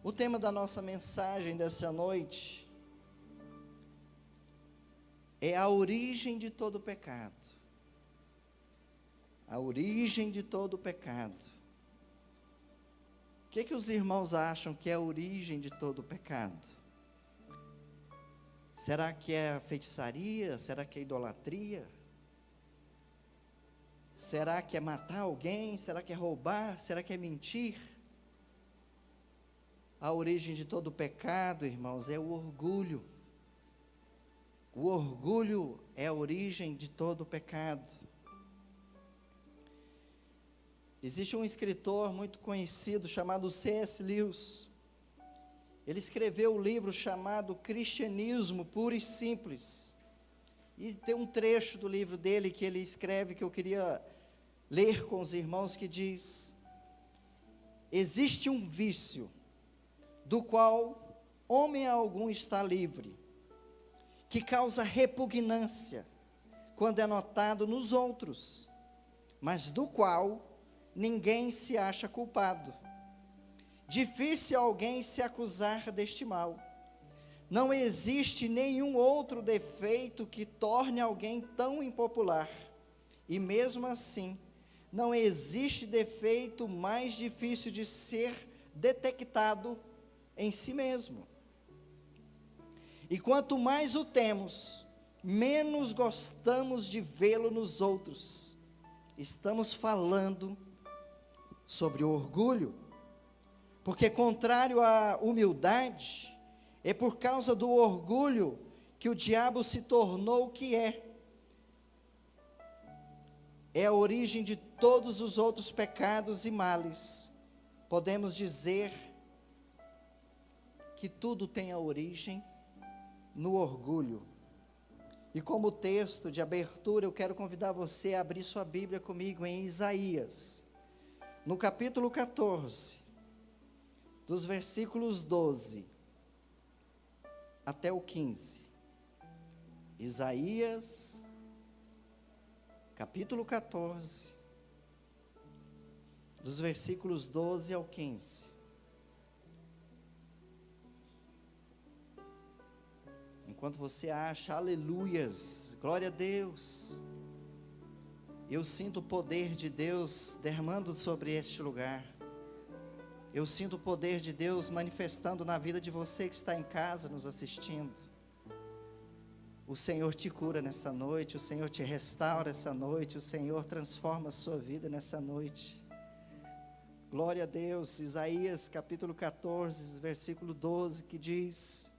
O tema da nossa mensagem desta noite é a origem de todo pecado. A origem de todo pecado. O que os irmãos acham que é a origem de todo pecado? Será que é a feitiçaria? Será que é a idolatria? Será que é matar alguém? Será que é roubar? Será que é mentir? A origem de todo pecado, irmãos, é o orgulho. O orgulho é a origem de todo pecado. Existe um escritor muito conhecido chamado C.S. Lewis. Ele escreveu um livro chamado Cristianismo Puro e Simples. E tem um trecho do livro dele que ele escreve que eu queria ler com os irmãos, que diz: existe um vício do qual homem algum está livre, que causa repugnância quando é notado nos outros, mas do qual ninguém se acha culpado. Difícil alguém se acusar deste mal. Não existe nenhum outro defeito que torne alguém tão impopular. E mesmo assim, não existe defeito mais difícil de ser detectado em si mesmo. E quanto mais o temos, menos gostamos de vê-lo nos outros. Estamos falando sobre o orgulho, porque contrário à humildade, é por causa do orgulho que o diabo se tornou o que é. É a origem de todos os outros pecados e males. Podemos dizer que tudo tem a origem no orgulho. E como texto de abertura, eu quero convidar você a abrir sua Bíblia comigo em Isaías, no capítulo 14, dos versículos 12 até o 15. Isaías, capítulo 14, dos versículos 12 ao 15. Enquanto você acha, aleluias, glória a Deus, eu sinto o poder de Deus derramando sobre este lugar. Eu sinto o poder de Deus manifestando na vida de você que está em casa nos assistindo. O Senhor te cura nessa noite, o Senhor te restaura essa noite, o Senhor transforma a sua vida nessa noite. Glória a Deus. Isaías capítulo 14, versículo 12, que diz: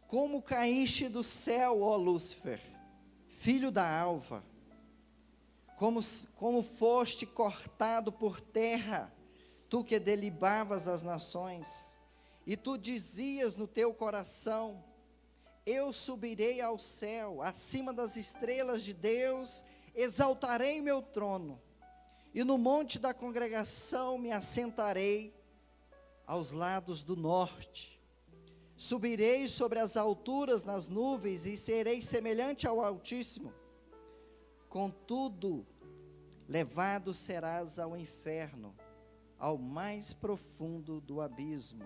como caíste do céu, ó Lúcifer, filho da alva, como foste cortado por terra, tu que delibavas as nações, e tu dizias no teu coração: eu subirei ao céu, acima das estrelas de Deus, exaltarei meu trono, e no monte da congregação me assentarei aos lados do norte. Subirei sobre as alturas nas nuvens e serei semelhante ao Altíssimo. Contudo, levado serás ao inferno, ao mais profundo do abismo.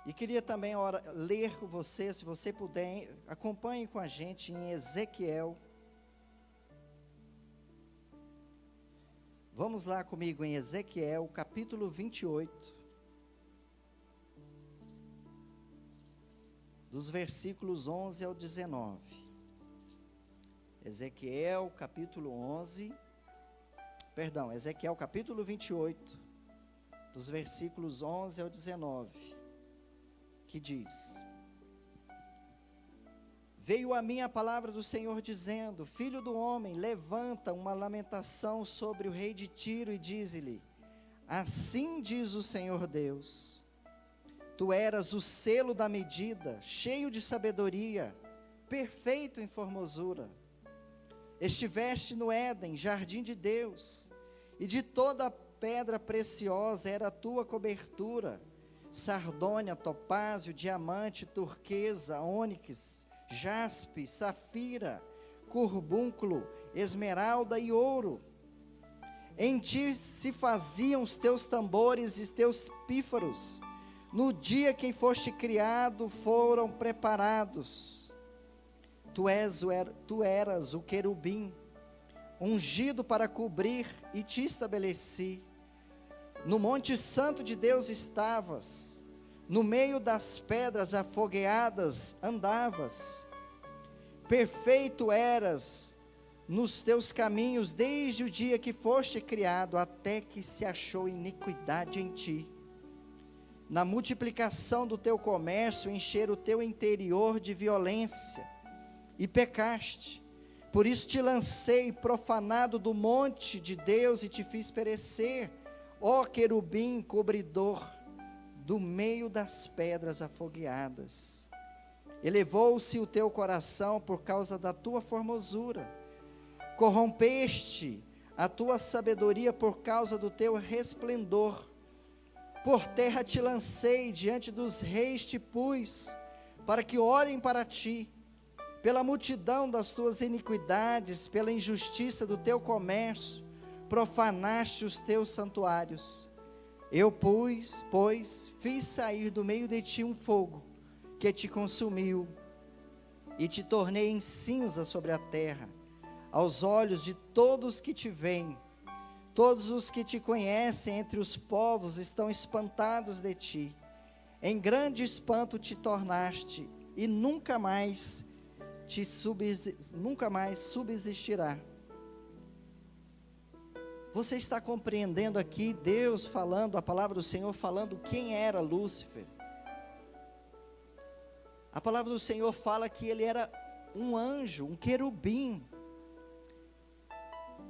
E queria também ler com você, se você puder, acompanhe com a gente em Ezequiel. Vamos lá comigo em Ezequiel, capítulo 28. Dos versículos 11 ao 19. Ezequiel capítulo 28, dos versículos 11 ao 19, que diz: veio a mim a palavra do Senhor dizendo: filho do homem, levanta uma lamentação sobre o rei de Tiro e dize-lhe: assim diz o Senhor Deus, tu eras o selo da medida, cheio de sabedoria, perfeito em formosura. Estiveste no Éden, jardim de Deus, e de toda pedra preciosa era a tua cobertura, sardônia, topázio, diamante, turquesa, ônix, jaspe, safira, curbúnculo, esmeralda e ouro. Em ti se faziam os teus tambores e teus pífaros. No dia que foste criado, foram preparados. Tu eras o querubim, ungido para cobrir, e te estabeleci. No monte santo de Deus estavas, no meio das pedras afogueadas andavas. Perfeito eras nos teus caminhos, desde o dia que foste criado, até que se achou iniquidade em ti. Na multiplicação do teu comércio, encher o teu interior de violência, e pecaste. Por isso te lancei profanado do monte de Deus, e te fiz perecer, ó querubim cobridor, do meio das pedras afogueadas. Elevou-se o teu coração por causa da tua formosura. Corrompeste a tua sabedoria por causa do teu resplendor. Por terra te lancei, diante dos reis te pus, para que olhem para ti. Pela multidão das tuas iniquidades, pela injustiça do teu comércio, profanaste os teus santuários. Eu pois, fiz sair do meio de ti um fogo, que te consumiu, e te tornei em cinza sobre a terra. Aos olhos de todos que te veem, todos os que te conhecem entre os povos estão espantados de ti. Em grande espanto te tornaste, e nunca mais subsistirá. Você está compreendendo aqui Deus falando, a palavra do Senhor falando quem era Lúcifer? A palavra do Senhor fala que ele era um anjo, um querubim.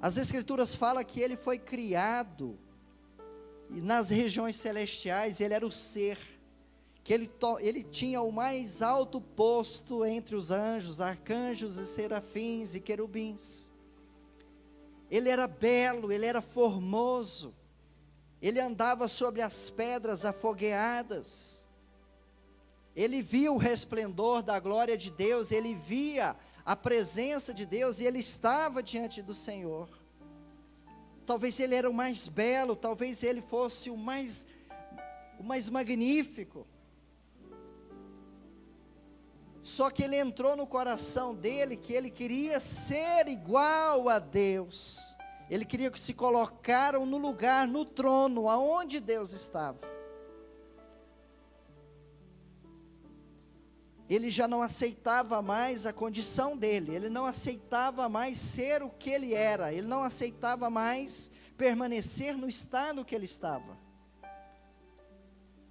As Escrituras falam que ele foi criado, e nas regiões celestiais ele era o ser, que ele tinha o mais alto posto entre os anjos, arcanjos e serafins e querubins. Ele era belo, ele era formoso, ele andava sobre as pedras afogueadas, ele via o resplendor da glória de Deus, ele via a presença de Deus, e ele estava diante do Senhor. Talvez ele era o mais belo, talvez ele fosse o mais magnífico. Só que ele entrou no coração dele que ele queria ser igual a Deus. Ele queria que se colocaram no lugar, no trono, aonde Deus estava. Ele já não aceitava mais a condição dele, ele não aceitava mais ser o que ele era, ele não aceitava mais permanecer no estado que ele estava.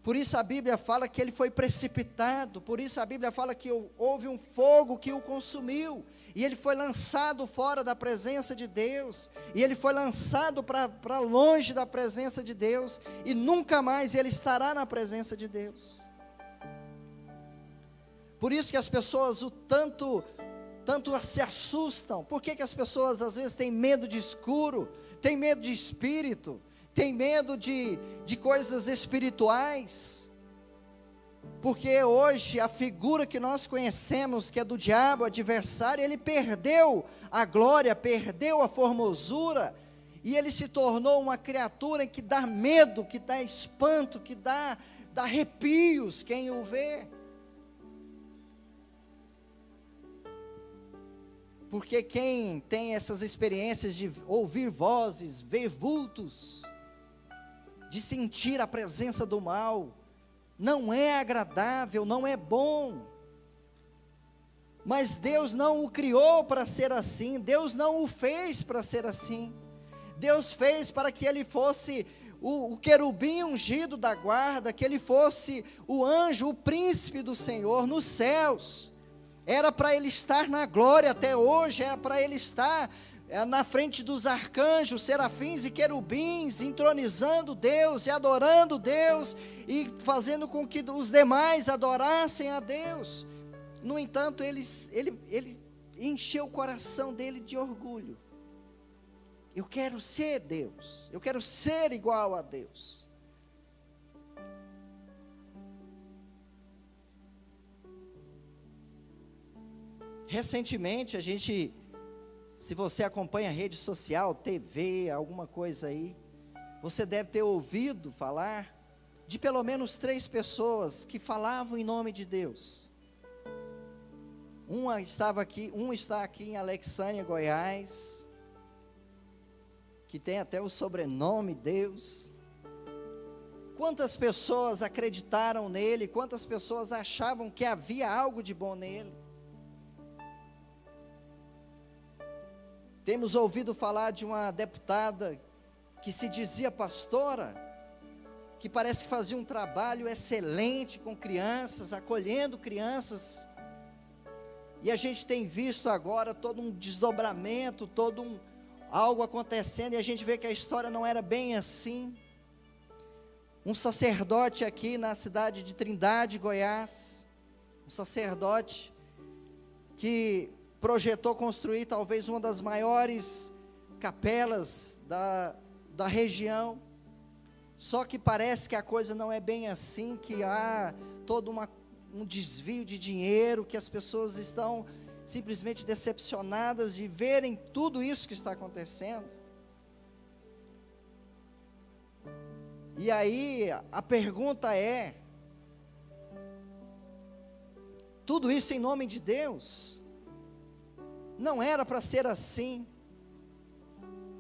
Por isso a Bíblia fala que ele foi precipitado, por isso a Bíblia fala que houve um fogo que o consumiu, e ele foi lançado fora da presença de Deus, e ele foi lançado para longe da presença de Deus, e nunca mais ele estará na presença de Deus. Por isso que as pessoas tanto se assustam. Por que as pessoas às vezes têm medo de escuro, têm medo de espírito, têm medo de coisas espirituais? Porque hoje a figura que nós conhecemos, que é do diabo, adversário, ele perdeu a glória, perdeu a formosura, e ele se tornou uma criatura que dá medo, que dá espanto, que dá arrepios quem o vê. Porque quem tem essas experiências de ouvir vozes, ver vultos, de sentir a presença do mal, não é agradável, não é bom. Mas Deus não o criou para ser assim, Deus não o fez para ser assim. Deus fez para que ele fosse o querubim ungido da guarda, que ele fosse o anjo, o príncipe do Senhor nos céus. Era para ele estar na glória até hoje, era para ele estar na frente dos arcanjos, serafins e querubins, entronizando Deus e adorando Deus, e fazendo com que os demais adorassem a Deus. No entanto, ele encheu o coração dele de orgulho. Eu quero ser Deus, eu quero ser igual a Deus. Recentemente a gente Se você acompanha rede social, TV, alguma coisa aí, você deve ter ouvido falar de pelo menos 3 pessoas que falavam em nome de Deus. Um está aqui em Alexânia, Goiás, que tem até o sobrenome Deus. Quantas pessoas acreditaram nele, quantas pessoas achavam que havia algo de bom nele. Temos ouvido falar de uma deputada que se dizia pastora, que parece que fazia um trabalho excelente com crianças, acolhendo crianças, e a gente tem visto agora todo um desdobramento, algo acontecendo, e a gente vê que a história não era bem assim. Um sacerdote aqui na cidade de Trindade, Goiás, um sacerdote que projetou construir talvez uma das maiores capelas da região, só que parece que a coisa não é bem assim, que há todo um desvio de dinheiro, que as pessoas estão simplesmente decepcionadas de verem tudo isso que está acontecendo. E aí a pergunta é: tudo isso em nome de Deus? Não era para ser assim.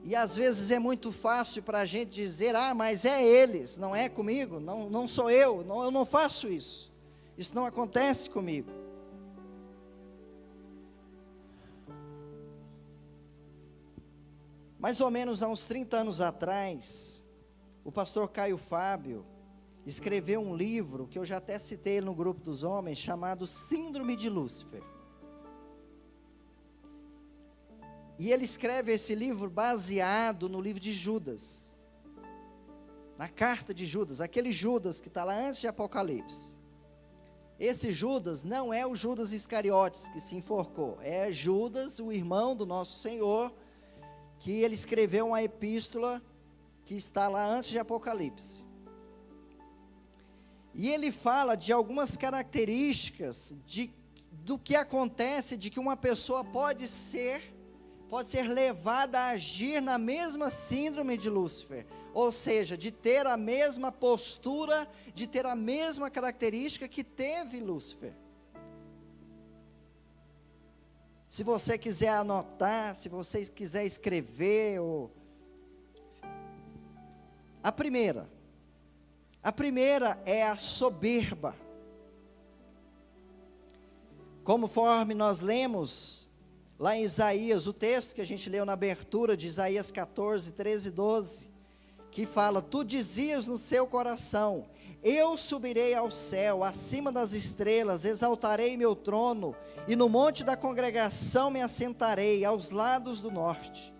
E às vezes é muito fácil para a gente dizer: mas é eles, não é comigo, não sou eu não faço isso, isso não acontece comigo. Mais ou menos há uns 30 anos atrás, o pastor Caio Fábio escreveu um livro, que eu já até citei no grupo dos homens, chamado Síndrome de Lúcifer. E ele escreve esse livro baseado no livro de Judas, na carta de Judas, aquele Judas que está lá antes de Apocalipse. Esse Judas não é o Judas Iscariotes que se enforcou, é Judas, o irmão do nosso Senhor, que ele escreveu uma epístola que está lá antes de Apocalipse. E ele fala de algumas características do que acontece, de que uma pessoa pode ser levada a agir na mesma síndrome de Lúcifer, ou seja, de ter a mesma postura, de ter a mesma característica que teve Lúcifer. Se você quiser anotar, se você quiser escrever, a primeira é a soberba. Conforme nós lemos lá em Isaías, o texto que a gente leu na abertura de Isaías 14, 13 e 12, que fala: tu dizias no seu coração: eu subirei ao céu, acima das estrelas, exaltarei meu trono, e no monte da congregação me assentarei, aos lados do norte.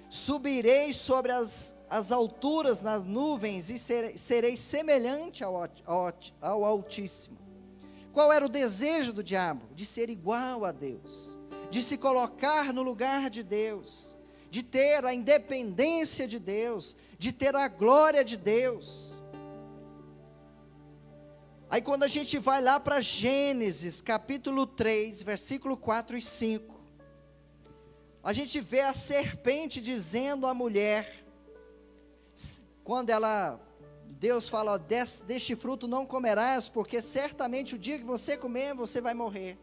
Subirei sobre as alturas nas nuvens, e serei semelhante ao Altíssimo. Qual era o desejo do diabo? De ser igual a Deus, de se colocar no lugar de Deus, de ter a independência de Deus, de ter a glória de Deus. Aí quando a gente vai lá para Gênesis, capítulo 3, versículo 4 e 5, a gente vê a serpente dizendo à mulher, quando Deus fala: deste fruto não comerás, porque certamente o dia que você comer, você vai morrer.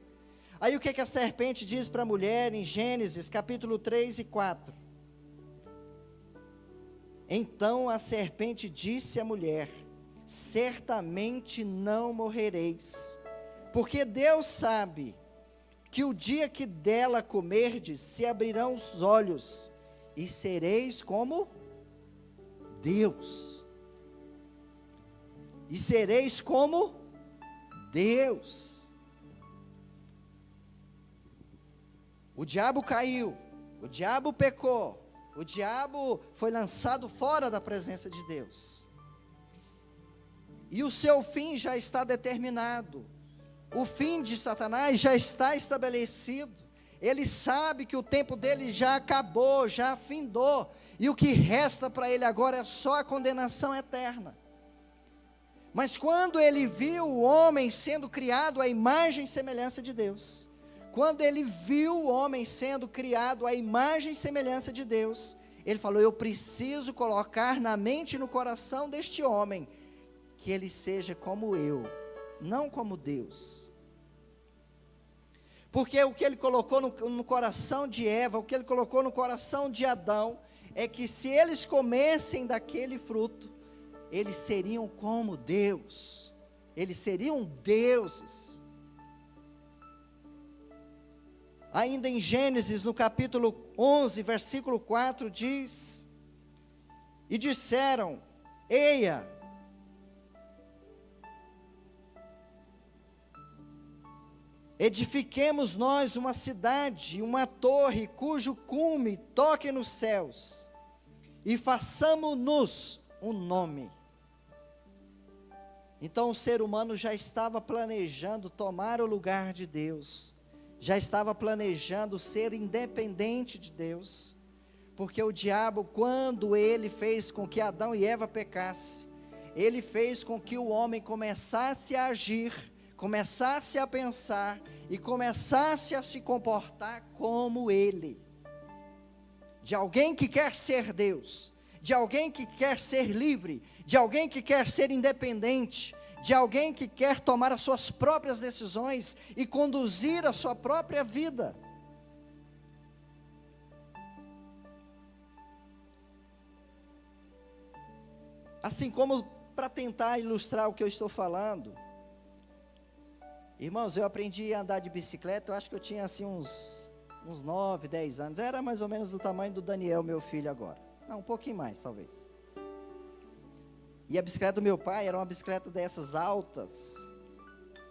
Aí o que a serpente diz para a mulher em Gênesis capítulo 3 e 4? Então a serpente disse à mulher: certamente não morrereis, porque Deus sabe que o dia que dela comerdes, se abrirão os olhos, e sereis como Deus. E sereis como Deus. O diabo caiu, o diabo pecou, o diabo foi lançado fora da presença de Deus. E o seu fim já está determinado. O fim de Satanás já está estabelecido. Ele sabe que o tempo dele já acabou, já findou. E o que resta para ele agora é só a condenação eterna. Mas quando ele viu o homem sendo criado à imagem e semelhança de Deus, quando ele viu o homem sendo criado à imagem e semelhança de Deus, ele falou: eu preciso colocar na mente e no coração deste homem, que ele seja como eu, não como Deus. Porque o que ele colocou no coração de Eva, o que ele colocou no coração de Adão, é que se eles comessem daquele fruto, eles seriam como Deus, eles seriam deuses. Ainda em Gênesis, no capítulo 11, versículo 4, diz: e disseram: eia, edifiquemos nós uma cidade, uma torre, cujo cume toque nos céus, e façamo-nos um nome. Então o ser humano já estava planejando tomar o lugar de Deus, já estava planejando ser independente de Deus, porque o diabo, quando ele fez com que Adão e Eva pecassem, ele fez com que o homem começasse a agir, começasse a pensar e começasse a se comportar como ele, de alguém que quer ser Deus, de alguém que quer ser livre, de alguém que quer ser independente, de alguém que quer tomar as suas próprias decisões e conduzir a sua própria vida. Assim como, para tentar ilustrar o que eu estou falando, irmãos, eu aprendi a andar de bicicleta, eu acho que eu tinha assim uns 9, 10 anos, era mais ou menos do tamanho do Daniel, meu filho agora, não, um pouquinho mais talvez. E a bicicleta do meu pai era uma bicicleta dessas altas,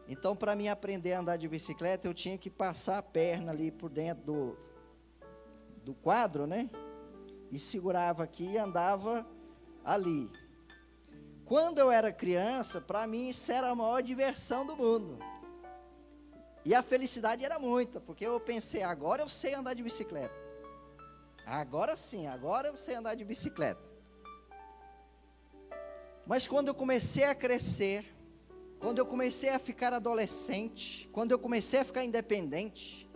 então para mim aprender a andar de bicicleta, eu tinha que passar a perna ali por dentro do quadro, né, e segurava aqui e andava ali. Quando eu era criança, para mim isso era a maior diversão do mundo. E a felicidade era muita, porque eu pensei: agora eu sei andar de bicicleta. Agora sim, agora eu sei andar de bicicleta. Mas quando eu comecei a crescer, quando eu comecei a ficar adolescente, quando eu comecei a ficar independente,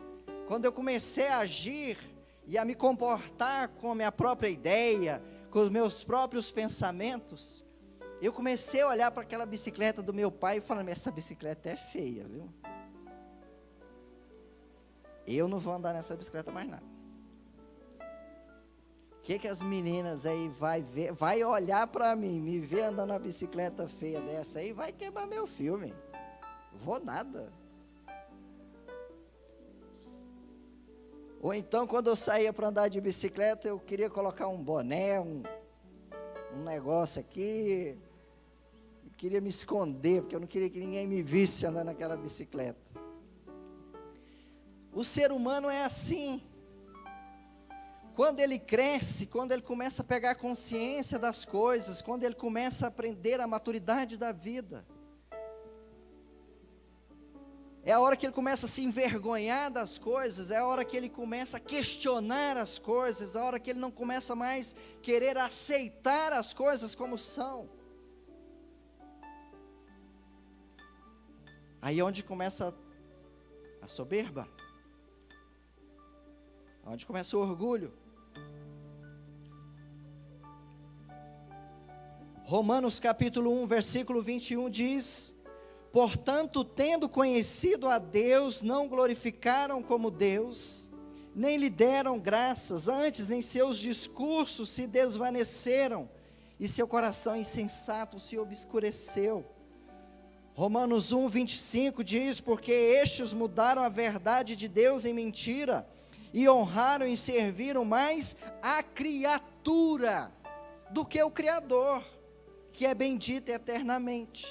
quando eu comecei a agir e a me comportar com a minha própria ideia, com os meus próprios pensamentos, eu comecei a olhar para aquela bicicleta do meu pai e falando: essa bicicleta é feia, viu? Eu não vou andar nessa bicicleta mais nada. O que as meninas aí vai ver, vai olhar para mim, me ver andando na bicicleta feia dessa aí, vai quebrar meu filme. Vou nada. Ou então, quando eu saía para andar de bicicleta, eu queria colocar um boné, um negócio aqui, eu queria me esconder, porque eu não queria que ninguém me visse andando naquela bicicleta. O ser humano é assim. Quando ele cresce, quando ele começa a pegar consciência das coisas, quando ele começa a aprender a maturidade da vida, é a hora que ele começa a se envergonhar das coisas, é a hora que ele começa a questionar as coisas, é a hora que ele não começa mais querer aceitar as coisas como são. Aí é onde começa a soberba, onde começa o orgulho. Romanos capítulo 1, versículo 21 diz: portanto, tendo conhecido a Deus, não glorificaram como Deus, nem lhe deram graças, antes em seus discursos se desvaneceram, e seu coração insensato se obscureceu. Romanos 1, 25 diz: porque estes mudaram a verdade de Deus em mentira, e honraram e serviram mais a criatura do que o Criador, que é bendito eternamente.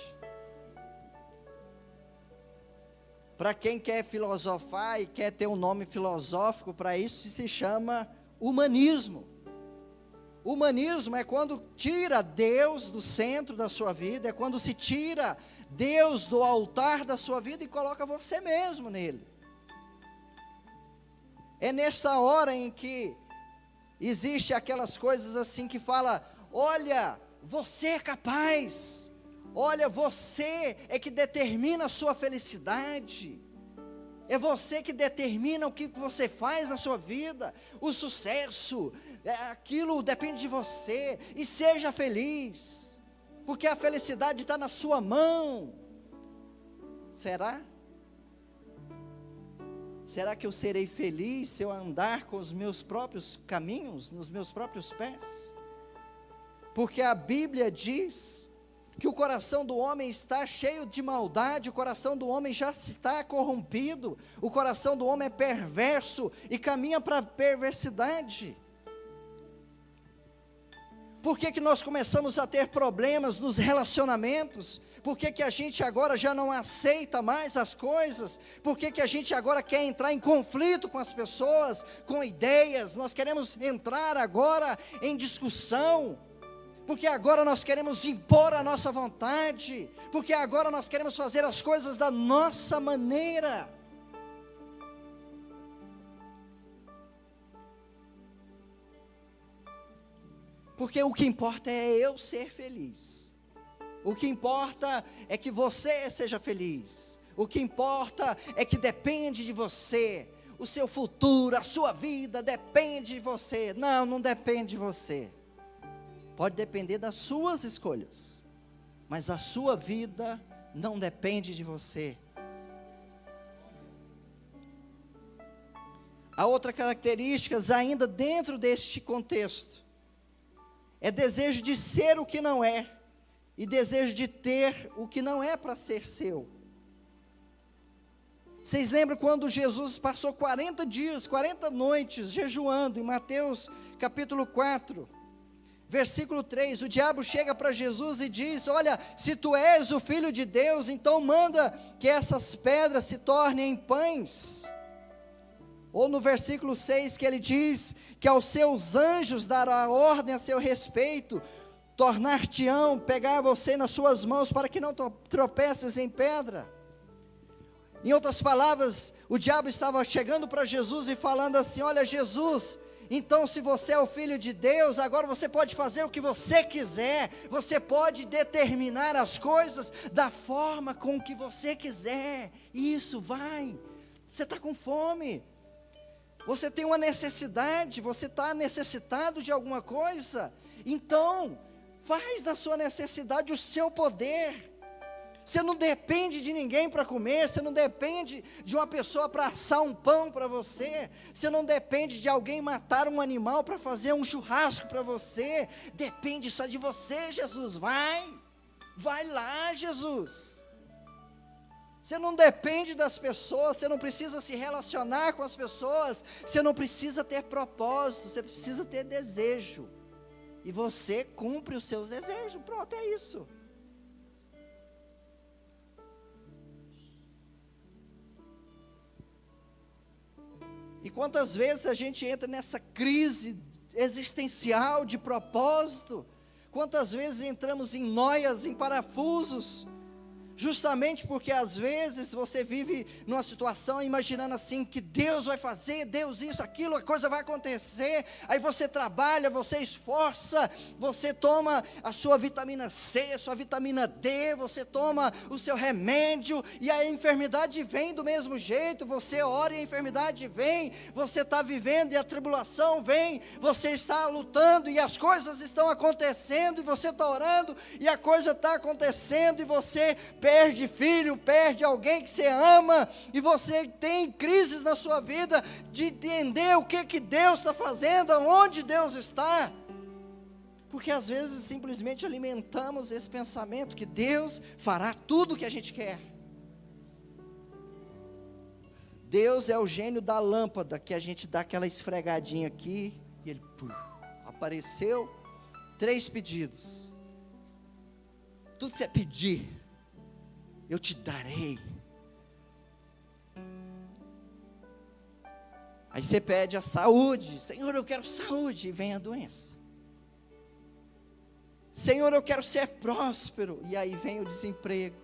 Para quem quer filosofar e quer ter um nome filosófico para isso, se chama humanismo. Humanismo é quando tira Deus do centro da sua vida, é quando se tira Deus do altar da sua vida e coloca você mesmo nele. É nesta hora em que existe aquelas coisas assim que fala: olha, você é capaz, olha, você é que determina a sua felicidade, É você que determina o que você faz na sua vida. O sucesso, aquilo depende de você. E seja feliz, porque a felicidade está na sua mão. Será? Será que eu serei feliz se eu andar com os meus próprios caminhos, nos meus próprios pés? Porque a Bíblia diz que o coração do homem está cheio de maldade, o coração do homem já está corrompido, o coração do homem é perverso e caminha para a perversidade. Por que nós começamos a ter problemas nos relacionamentos? Por que a gente agora já não aceita mais as coisas? Por que a gente agora quer entrar em conflito com as pessoas, com ideias? Nós queremos entrar agora em discussão. Porque agora nós queremos impor a nossa vontade, porque agora nós queremos fazer as coisas da nossa maneira. Porque o que importa é eu ser feliz, o que importa é que você seja feliz, o que importa é que depende de você, o seu futuro, a sua vida depende de você. Não, não depende de você. Pode depender das suas escolhas, mas a sua vida não depende de você. Há outras características ainda dentro deste contexto. É desejo de ser o que não é, e desejo de ter o que não é para ser seu. Vocês lembram quando Jesus passou 40 dias, 40 noites jejuando, em Mateus capítulo 4, versículo 3, o diabo chega para Jesus e diz: olha, se tu és o Filho de Deus, então manda que essas pedras se tornem em pães. Ou no versículo 6, que ele diz que aos seus anjos dará ordem a seu respeito, tornar-te-ão, pegar você nas suas mãos, para que não tropeces em pedra. Em outras palavras, o diabo estava chegando para Jesus e falando assim: olha, Jesus, então se você é o Filho de Deus, agora você pode fazer o que você quiser, você pode determinar as coisas da forma com que você quiser. Isso, vai. Você está com fome, você tem uma necessidade, você está necessitado de alguma coisa, então faz da sua necessidade o seu poder. Você não depende de ninguém para comer, você não depende de uma pessoa para assar um pão para você, você não depende de alguém matar um animal para fazer um churrasco para você, depende só de você. Jesus, vai lá, Jesus. Você não depende das pessoas, você não precisa se relacionar com as pessoas, você não precisa ter propósito, você precisa ter desejo, e você cumpre os seus desejos. Pronto, é isso. E quantas vezes a gente entra nessa crise existencial de propósito, quantas vezes entramos em noias, em parafusos, justamente porque às vezes você vive numa situação imaginando assim, que Deus vai fazer, Deus isso, aquilo, a coisa vai acontecer, aí você trabalha, você esforça, você toma a sua vitamina C, a sua vitamina D, você toma o seu remédio, e a enfermidade vem do mesmo jeito, você ora e a enfermidade vem, você está vivendo e a tribulação vem, você está lutando e as coisas estão acontecendo, e você está orando e a coisa está acontecendo, e você perde filho, perde alguém que você ama, e você tem crises na sua vida, de entender o que Deus está fazendo, aonde Deus está, porque às vezes simplesmente alimentamos esse pensamento, que Deus fará tudo o que a gente quer. Deus é o gênio da lâmpada, que a gente dá aquela esfregadinha aqui, e ele apareceu, 3 pedidos, tudo que você pedir, eu te darei. Aí você pede a saúde, Senhor, eu quero saúde, e vem a doença. Senhor, eu quero ser próspero, e aí vem o desemprego.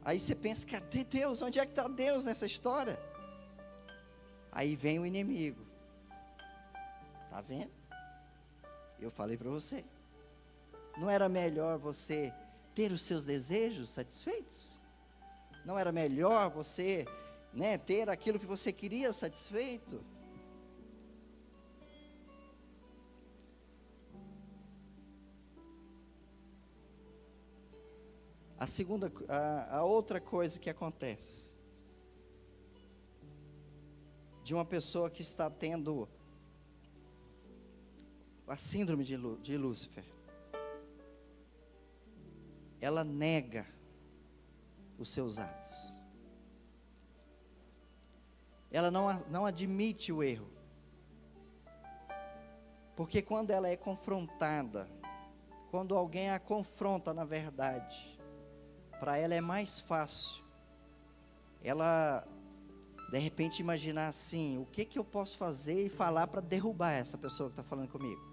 Aí você pensa, cadê Deus? Onde é que está Deus nessa história? Aí vem o inimigo. Está vendo? Eu falei para você, não era melhor você ter os seus desejos satisfeitos? Não era melhor você, ter aquilo que você queria satisfeito? A outra coisa que acontece de uma pessoa que está tendo a síndrome de Lúcifer, ela nega os seus atos. Ela não admite o erro. Porque quando ela é confrontada, quando alguém a confronta na verdade, para ela é mais fácil ela, de repente, imaginar assim: o que eu posso fazer e falar para derrubar essa pessoa que está falando comigo?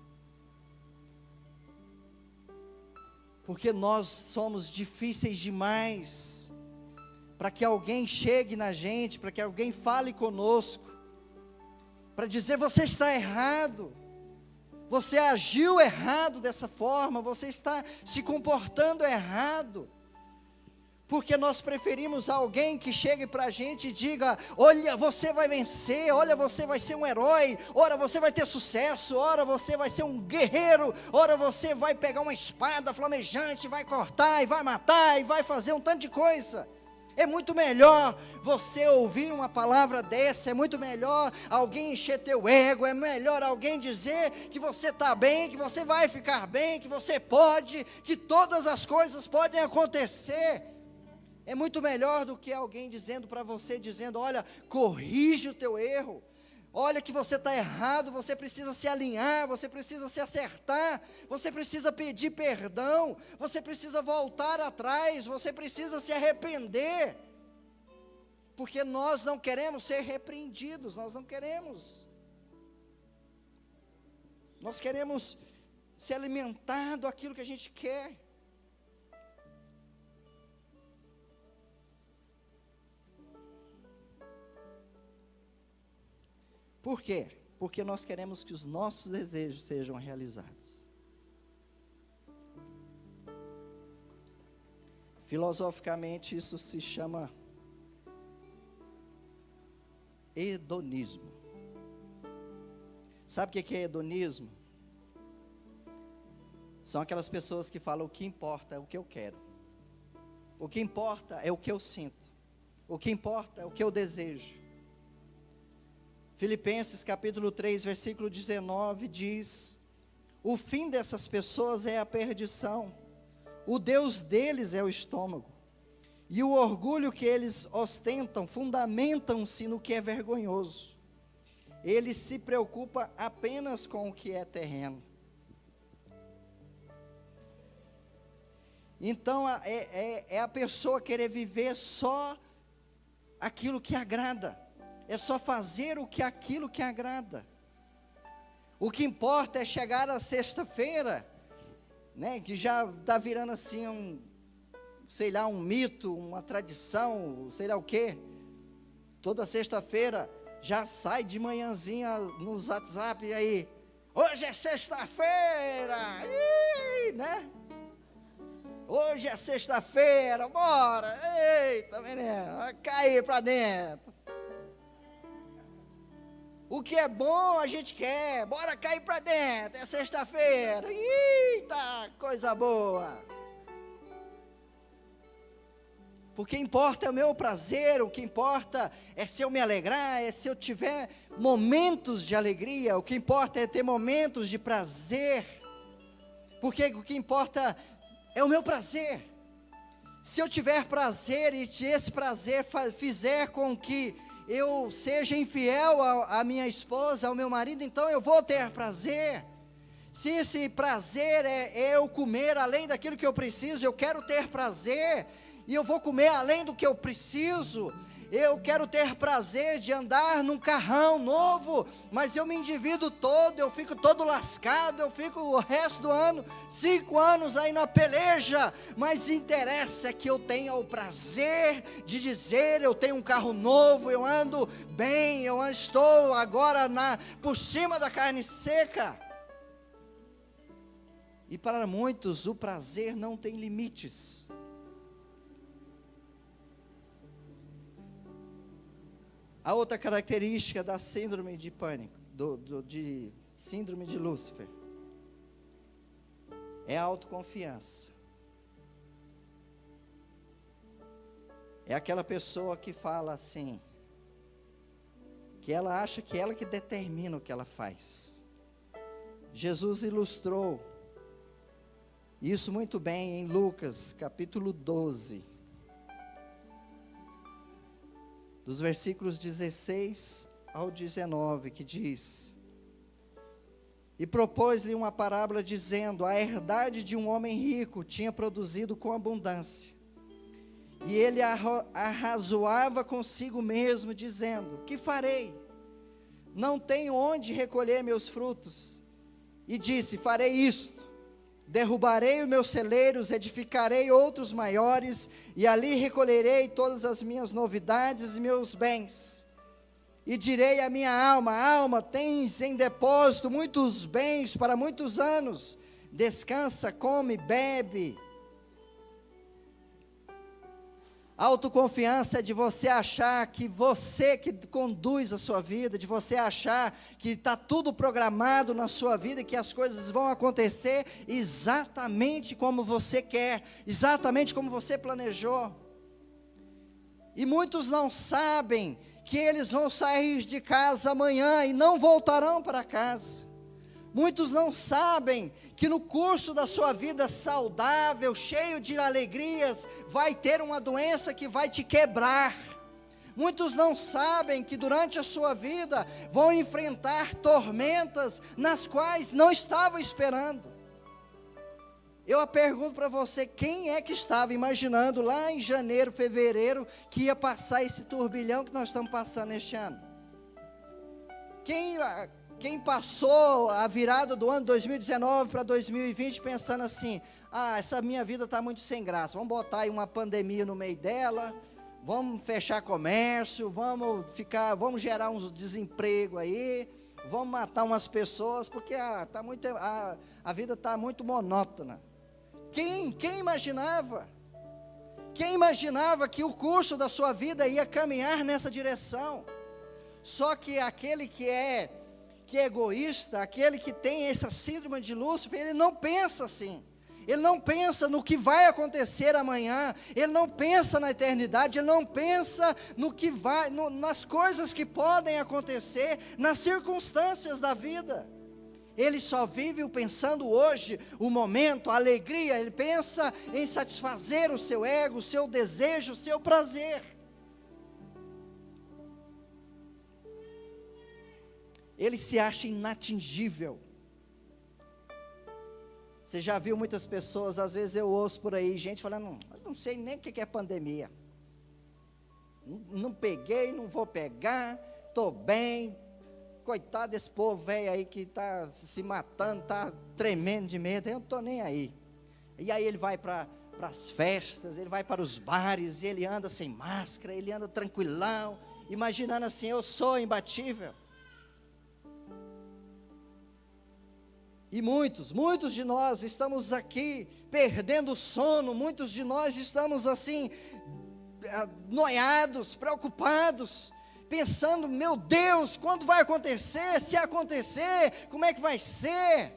Porque nós somos difíceis demais para que alguém chegue na gente, para que alguém fale conosco, para dizer: você está errado, você agiu errado dessa forma, você está se comportando errado. Porque nós preferimos alguém que chegue para a gente e diga: olha, você vai vencer, olha, você vai ser um herói, ora você vai ter sucesso, ora você vai ser um guerreiro, ora você vai pegar uma espada flamejante, vai cortar e vai matar e vai fazer um tanto de coisa. É muito melhor você ouvir uma palavra dessa, é muito melhor alguém encher teu ego, é melhor alguém dizer que você está bem, que você vai ficar bem, que você pode, que todas as coisas podem acontecer. É muito melhor do que alguém dizendo para você, dizendo: olha, corrige o teu erro, olha que você está errado, você precisa se alinhar, você precisa se acertar, você precisa pedir perdão, você precisa voltar atrás, você precisa se arrepender, porque nós não queremos ser repreendidos, nós queremos se alimentar daquilo que a gente quer. Por quê? Porque nós queremos que os nossos desejos sejam realizados. Filosoficamente, isso se chama hedonismo. Sabe o que é hedonismo? São aquelas pessoas que falam: o que importa é o que eu quero, o que importa é o que eu sinto, o que importa é o que eu desejo. Filipenses capítulo 3, versículo 19 diz: o fim dessas pessoas é a perdição, o Deus deles é o estômago, e o orgulho que eles ostentam fundamentam-se no que é vergonhoso. Eles se preocupam apenas com o que é terreno. Então é a pessoa querer viver só aquilo que agrada. É só fazer aquilo que agrada. O que importa é chegar à sexta-feira, que já está virando assim um mito, uma tradição, sei lá o quê. Toda sexta-feira já sai de manhãzinha nos WhatsApp aí: hoje é sexta-feira, hoje é sexta-feira, bora, eita menino, vai cair para dentro. O que é bom a gente quer, bora cair para dentro, é sexta-feira, eita, coisa boa. Porque importa é o meu prazer, o que importa é se eu me alegrar, é se eu tiver momentos de alegria, o que importa é ter momentos de prazer, porque o que importa é o meu prazer. Se eu tiver prazer e esse prazer fizer com que eu seja infiel à minha esposa, ao meu marido, então eu vou ter prazer. Se esse prazer é eu comer além daquilo que eu preciso, eu quero ter prazer, e eu vou comer além do que eu preciso. Eu quero ter prazer de andar num carrão novo, mas eu me endivido todo, eu fico todo lascado, eu fico o resto do ano, 5 anos aí na peleja, mas interessa que eu tenha o prazer de dizer: eu tenho um carro novo, eu ando bem, estou agora por cima da carne seca. E para muitos o prazer não tem limites. A outra característica da síndrome de pânico, de síndrome de Lúcifer, é a autoconfiança. É aquela pessoa que fala assim, que ela acha que ela que determina o que ela faz. Jesus ilustrou isso muito bem em Lucas, capítulo 12, dos versículos 16 ao 19, que diz: E propôs-lhe uma parábola dizendo: a herdade de um homem rico tinha produzido com abundância. E ele arrazoava consigo mesmo, dizendo: que farei? Não tenho onde recolher meus frutos. E disse: farei isto: derrubarei os meus celeiros, edificarei outros maiores, e ali recolherei todas as minhas novidades e meus bens. E direi à minha alma: alma, tens em depósito muitos bens para muitos anos, descansa, come, bebe. Autoconfiança é de você achar que você que conduz a sua vida, de você achar que está tudo programado na sua vida, que as coisas vão acontecer exatamente como você quer, exatamente como você planejou. E muitos não sabem que eles vão sair de casa amanhã e não voltarão para casa. Muitos não sabem que no curso da sua vida saudável, cheio de alegrias, vai ter uma doença que vai te quebrar. Muitos não sabem que durante a sua vida vão enfrentar tormentas nas quais não estavam esperando. Eu pergunto para você, quem é que estava imaginando lá em janeiro, fevereiro, que ia passar esse turbilhão que nós estamos passando este ano? Quem passou a virada do ano 2019 para 2020 pensando assim: essa minha vida está muito sem graça, vamos botar aí uma pandemia no meio dela, vamos fechar comércio, vamos gerar um desemprego aí, vamos matar umas pessoas, porque a vida está muito monótona. Quem imaginava? Quem imaginava que o curso da sua vida ia caminhar nessa direção? Só que aquele que é egoísta, aquele que tem essa síndrome de Lúcifer, ele não pensa assim. Ele não pensa no que vai acontecer amanhã, ele não pensa na eternidade, ele não pensa nas coisas que podem acontecer, nas circunstâncias da vida. Ele só vive pensando hoje, o momento, a alegria, ele pensa em satisfazer o seu ego, o seu desejo, o seu prazer. Ele se acha inatingível. Você já viu muitas pessoas, às vezes eu ouço por aí, gente falando: não sei nem o que é pandemia. Não peguei, não vou pegar, estou bem. Coitado desse povo velho aí que está se matando, está tremendo de medo, eu não estou nem aí. E aí ele vai para as festas, ele vai para os bares, ele anda sem máscara, ele anda tranquilão, imaginando assim: eu sou imbatível. E muitos de nós estamos aqui perdendo o sono, muitos de nós estamos assim, noiados, preocupados, pensando: meu Deus, quando vai acontecer? Se acontecer, como é que vai ser?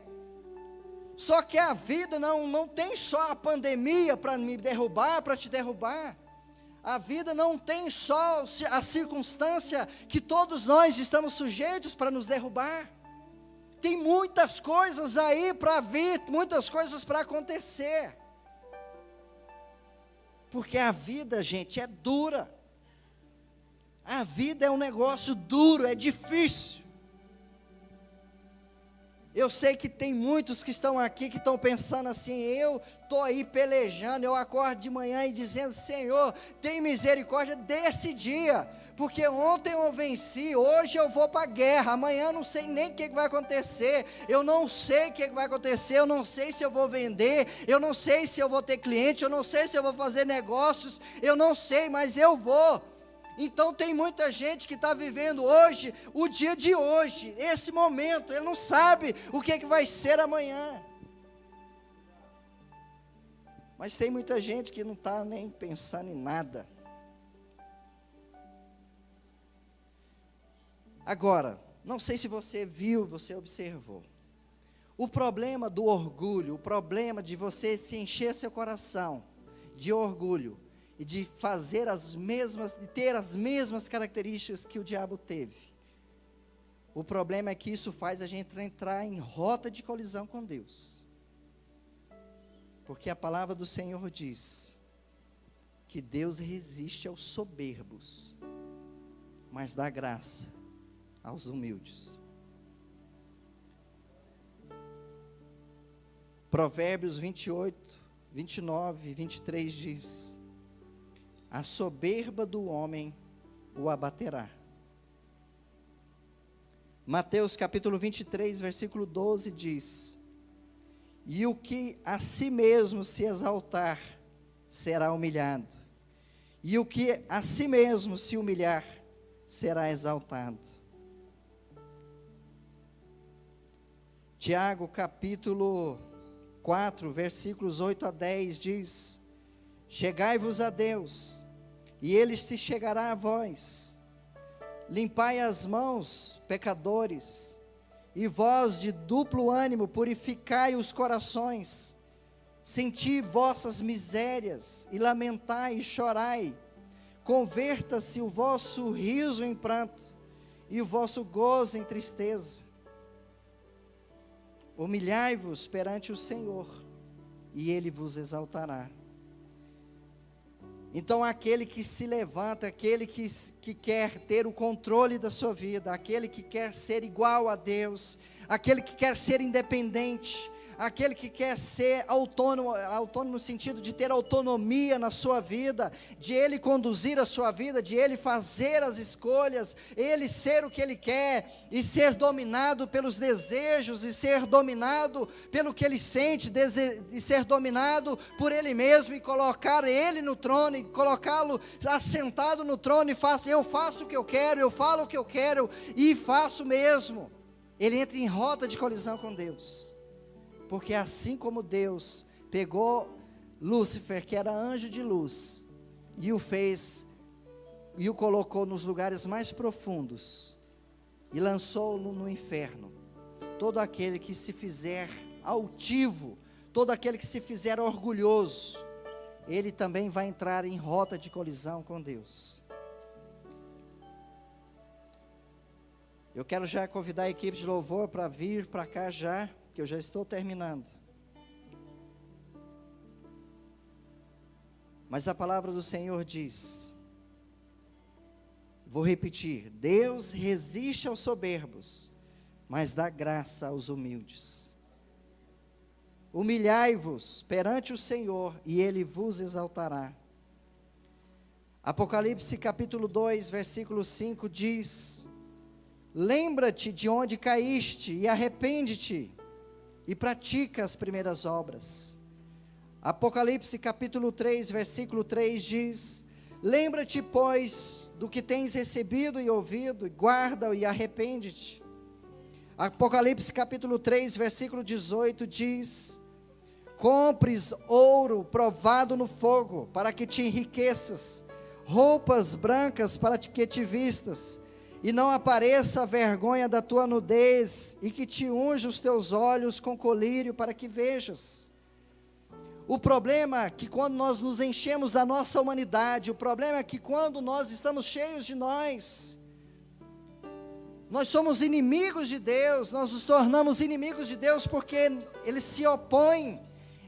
Só que a vida não tem só a pandemia para me derrubar, para te derrubar. A vida não tem só a circunstância que todos nós estamos sujeitos para nos derrubar. Tem muitas coisas aí para vir, muitas coisas para acontecer. Porque a vida, gente, é dura. A vida é um negócio duro, é difícil. Eu sei que tem muitos que estão aqui, que estão pensando assim: eu estou aí pelejando, eu acordo de manhã e dizendo: Senhor, tem misericórdia desse dia, porque ontem eu venci, hoje eu vou para a guerra, amanhã eu não sei nem o que vai acontecer, eu não sei o que vai acontecer, eu não sei se eu vou vender, eu não sei se eu vou ter cliente, eu não sei se eu vou fazer negócios, eu não sei, mas eu vou. Então tem muita gente que está vivendo hoje, o dia de hoje, esse momento, ele não sabe o que vai ser amanhã. Mas tem muita gente que não está nem pensando em nada. Agora, não sei se você viu, você observou. O problema do orgulho, o problema de você se encher seu coração de orgulho e de ter as mesmas características que o diabo teve. O problema é que isso faz a gente entrar em rota de colisão com Deus. Porque a palavra do Senhor diz que Deus resiste aos soberbos, mas dá graça aos humildes. Provérbios 28, 29 e 23 diz: a soberba do homem o abaterá. Mateus capítulo 23, versículo 12 diz: e o que a si mesmo se exaltar, será humilhado, e o que a si mesmo se humilhar, será exaltado. Tiago capítulo 4, versículos 8 a 10 diz: chegai-vos a Deus, e Ele se chegará a vós. Limpai as mãos, pecadores, e vós de duplo ânimo, purificai os corações. Senti vossas misérias, e lamentai e chorai. Converta-se o vosso riso em pranto, e o vosso gozo em tristeza. Humilhai-vos perante o Senhor, e Ele vos exaltará. Então aquele que se levanta, aquele que quer ter o controle da sua vida, aquele que quer ser igual a Deus, aquele que quer ser independente, aquele que quer ser autônomo no sentido de ter autonomia na sua vida, de ele conduzir a sua vida, de ele fazer as escolhas, ele ser o que ele quer, e ser dominado pelos desejos, e ser dominado pelo que ele sente, e ser dominado por ele mesmo, e colocar ele no trono, e colocá-lo assentado no trono, e eu faço o que eu quero, eu falo o que eu quero, e faço mesmo. Ele entra em rota de colisão com Deus. Porque assim como Deus pegou Lúcifer, que era anjo de luz, e o colocou nos lugares mais profundos, e lançou-o no inferno, todo aquele que se fizer altivo, todo aquele que se fizer orgulhoso, ele também vai entrar em rota de colisão com Deus. Eu quero já convidar a equipe de louvor para vir para cá já, que eu já estou terminando. Mas a palavra do Senhor diz, vou repetir: Deus resiste aos soberbos, mas dá graça aos humildes. Humilhai-vos perante o Senhor, e Ele vos exaltará. Apocalipse capítulo 2, versículo 5 diz: lembra-te de onde caíste, e arrepende-te, e pratica as primeiras obras. Apocalipse capítulo 3, versículo 3 diz: lembra-te, pois, do que tens recebido e ouvido, e guarda e arrepende-te. Apocalipse capítulo 3, versículo 18 diz: compres ouro provado no fogo, para que te enriqueças, roupas brancas para que te vistas, e não apareça a vergonha da tua nudez, e que te unja os teus olhos com colírio para que vejas. O problema é que quando nós nos enchemos da nossa humanidade, o problema é que quando nós estamos cheios de nós somos inimigos de Deus, nós nos tornamos inimigos de Deus, porque eles se opõem,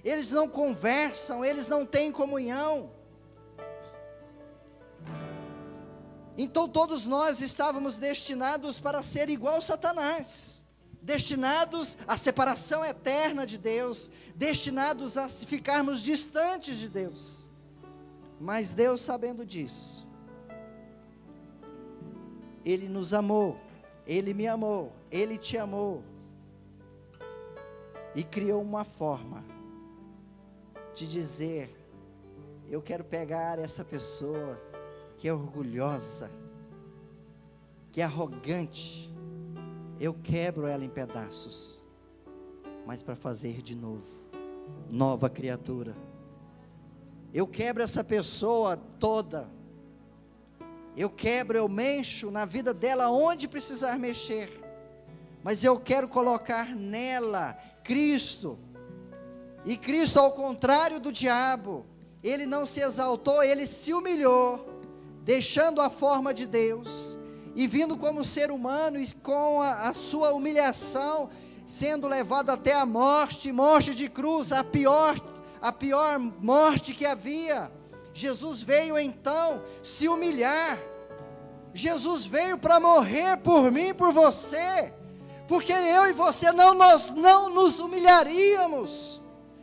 eles não conversam, eles não têm comunhão. Então todos nós estávamos destinados para ser igual a Satanás, destinados à separação eterna de Deus, destinados a ficarmos distantes de Deus. Mas Deus, sabendo disso, Ele nos amou, Ele me amou, Ele te amou, e criou uma forma de dizer: eu quero pegar essa pessoa que é orgulhosa, que é arrogante, eu quebro ela em pedaços, mas para fazer de novo, nova criatura. Eu quebro essa pessoa toda, Eu quebro, eu mexo na vida dela onde precisar mexer. Mas eu quero colocar nela Cristo. E Cristo, ao contrário do diabo, ele não se exaltou, ele se humilhou, deixando a forma de Deus, e vindo como ser humano, e com a sua humilhação, sendo levado até a morte de cruz, a pior morte que havia. Jesus veio então se humilhar. Jesus veio para morrer por mim e por você, porque eu e você nós não nos humilharíamos,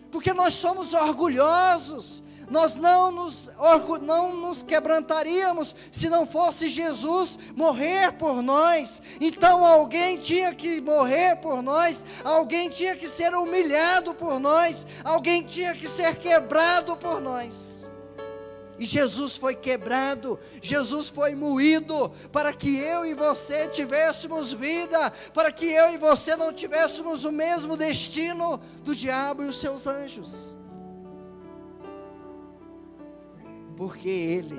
porque nós somos orgulhosos, nós não nos quebrantaríamos se não fosse Jesus morrer por nós. Então alguém tinha que morrer por nós, alguém tinha que ser humilhado por nós, alguém tinha que ser quebrado por nós. E Jesus foi quebrado, Jesus foi moído, para que eu e você tivéssemos vida, para que eu e você não tivéssemos o mesmo destino do diabo e os seus anjos. Porque Ele